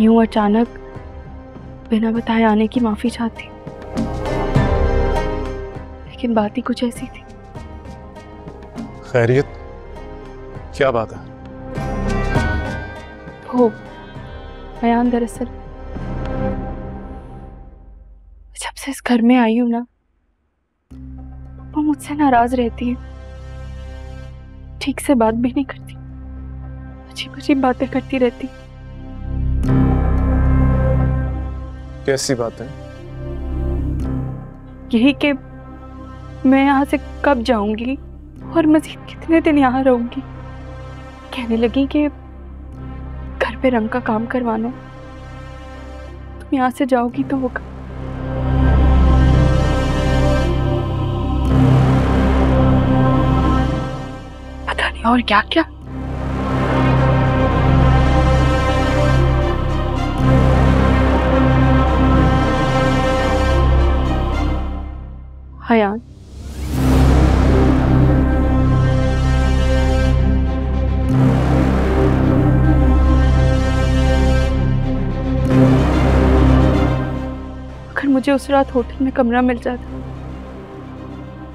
यूं अचानक बिना बताए आने की माफी चाहती, लेकिन बात ही कुछ ऐसी थी। खैरियत, क्या बात है? वो अयान दरअसल जब से इस घर में आई हूं ना, वो मुझसे नाराज रहती है, ठीक से बात भी नहीं करती, अजीब अजीब बातें करती रहती। कैसी बात है? यही कि मैं यहाँ से कब जाऊंगी और मजीद कितने दिन यहाँ रहूंगी। कहने लगी कि घर पे रंग का काम करवाना है, तुम यहाँ से जाओगी तो होगा। पता नहीं और क्या क्या। अयान, अगर मुझे उस रात होटल में कमरा मिल जाता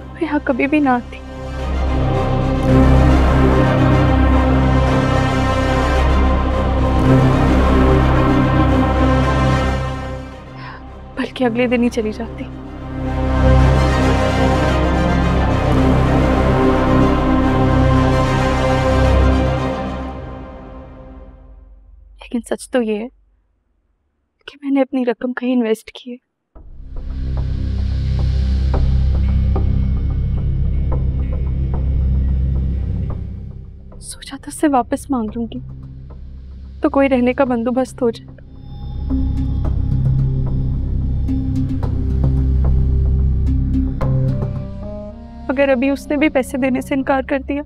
तो यहाँ कभी भी ना आती। बल्कि अगले दिन ही चली जाती। लेकिन सच तो ये है कि मैंने अपनी रकम कहीं इन्वेस्ट की है। सोचा था उससे वापस मांग लूंगी तो कोई रहने का बंदोबस्त हो जाए। मगर अभी उसने भी पैसे देने से इनकार कर दिया।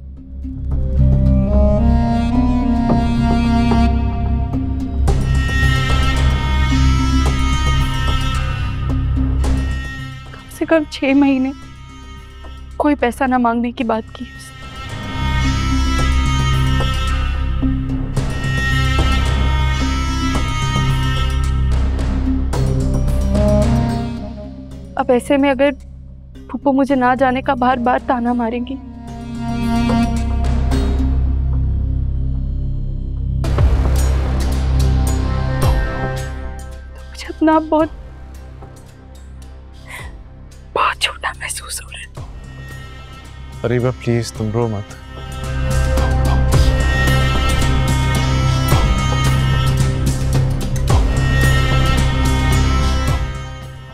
कम से कम 6 महीने कोई पैसा ना मांगने की बात की उसने। अब ऐसे में अगर फूफो मुझे ना जाने का बार बार ताना मारेंगी तो मुझे अपना आप बहुत बहुत छोटा महसूस हो रहा है। अरीबा प्लीज तुम रो मत।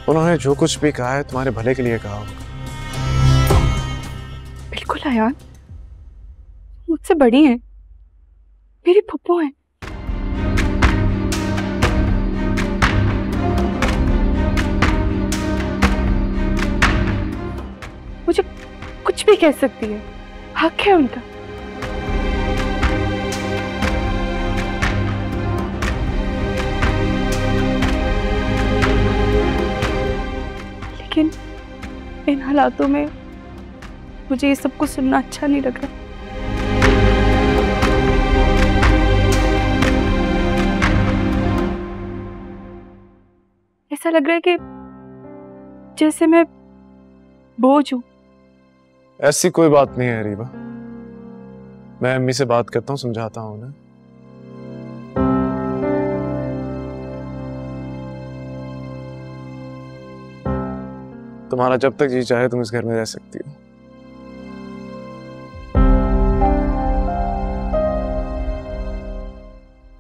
उन्होंने जो कुछ भी कहा है तुम्हारे भले के लिए कहा होगा। बिल्कुल अयान, मुझसे बड़ी हैं, मेरी फूफो हैं। मुझे कुछ भी कह सकती है, हक है उनका। लेकिन इन हालातों में मुझे ये सब कुछ सुनना अच्छा नहीं लग रहा। ऐसा लग रहा है कि जैसे मैं बोझ हूं। ऐसी कोई बात नहीं है अरीबा, मैं अम्मी से बात करता हूँ, समझाता हूँ उन्हें। तुम्हारा जब तक जी चाहे तुम इस घर में रह सकती हो।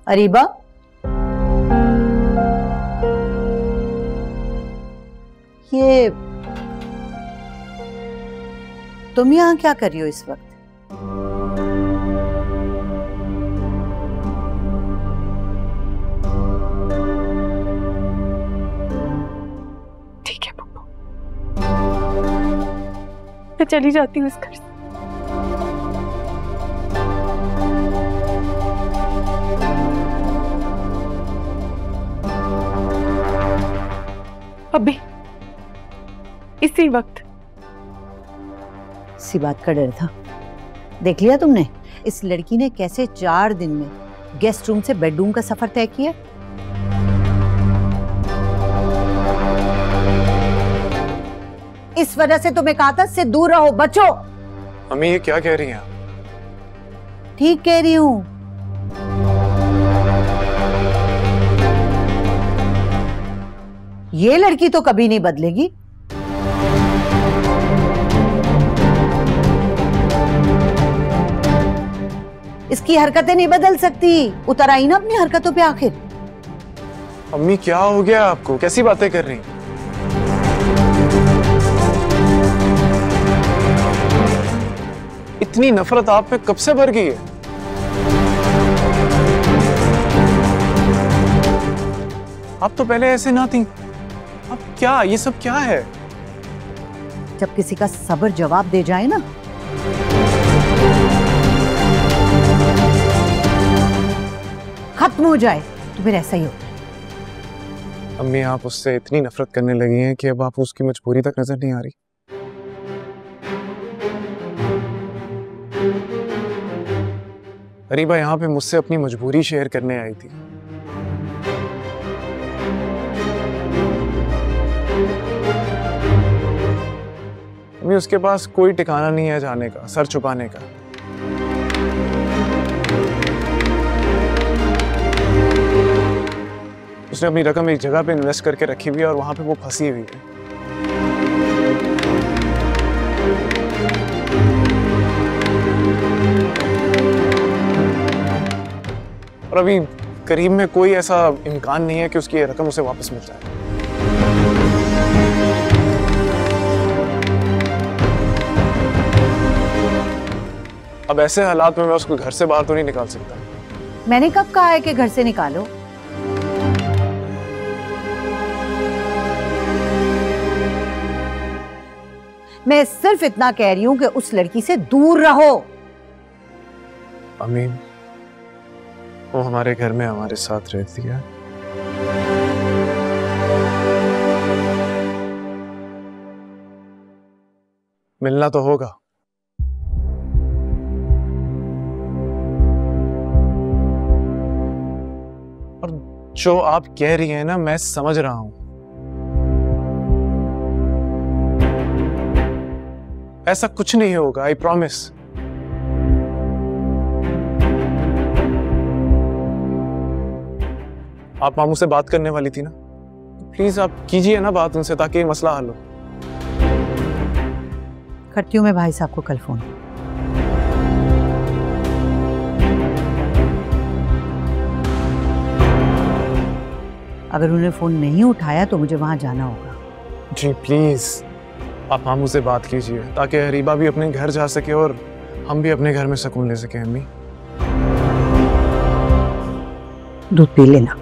अरीबा, ये तुम यहाँ क्या कर रही हो इस वक्त? ठीक है पप्पू, मैं चली जाती हूँ इस घर से। अभी इसी वक्त। इसी बात का डर था। देख लिया तुमने इस लड़की ने कैसे 4 दिन में गेस्ट रूम से बेडरूम का सफर तय किया। इस वजह से तुम्हें कहा था इससे दूर रहो, बचो। अम्मी ये क्या कह रही हैं आप? ठीक कह रही हूं। ये लड़की तो कभी नहीं बदलेगी। इसकी हरकतें नहीं बदल सकती। उतर आई ना अपनी हरकतों पे आखिर। अम्मी क्या हो गया आपको? कैसी बातें कर रही हैं? इतनी नफरत आप में कब से भर गई है? आप तो पहले ऐसे ना थी। अब क्या ये सब क्या है? जब किसी का सब्र जवाब दे जाए ना, खत्म हो जाए, तो फिर ऐसा ही होता है। अम्मी आप उससे इतनी नफरत करने लगी हैं कि अब आप उसकी मजबूरी तक नजर नहीं आ रही। अरीबा यहाँ पे मुझसे अपनी मजबूरी शेयर करने आई थी। अभी उसके पास कोई ठिकाना नहीं है जाने का, सर छुपाने का। उसने अपनी रकम एक जगह पे इन्वेस्ट करके रखी हुई है और वहां पे वो फंसी हुई है। और अभी करीब में कोई ऐसा इम्कान नहीं है कि उसकी ये रकम उसे वापस मिल जाए। अब ऐसे हालात में मैं उसको घर से बाहर तो नहीं निकाल सकता। मैंने कब कहा है कि घर से निकालो? मैं सिर्फ इतना कह रही हूं कि उस लड़की से दूर रहो। अम्मी वो हमारे घर में हमारे साथ रहती है। मिलना तो होगा। और जो आप कह रही हैं ना, मैं समझ रहा हूं। ऐसा कुछ नहीं होगा, आई प्रॉमिस। आप मामू से बात करने वाली थी ना, प्लीज आप कीजिए ना बात उनसे ताकि ये मसला हल हो। करती हूँ मैं भाई साहब को कल फोन। अगर उन्हें फोन नहीं उठाया तो मुझे वहां जाना होगा। जी प्लीज आप मामू से बात कीजिए ताकि हरीबा भी अपने घर जा सके और हम भी अपने घर में सुकून ले सके। अम्मी दूध पी लेना।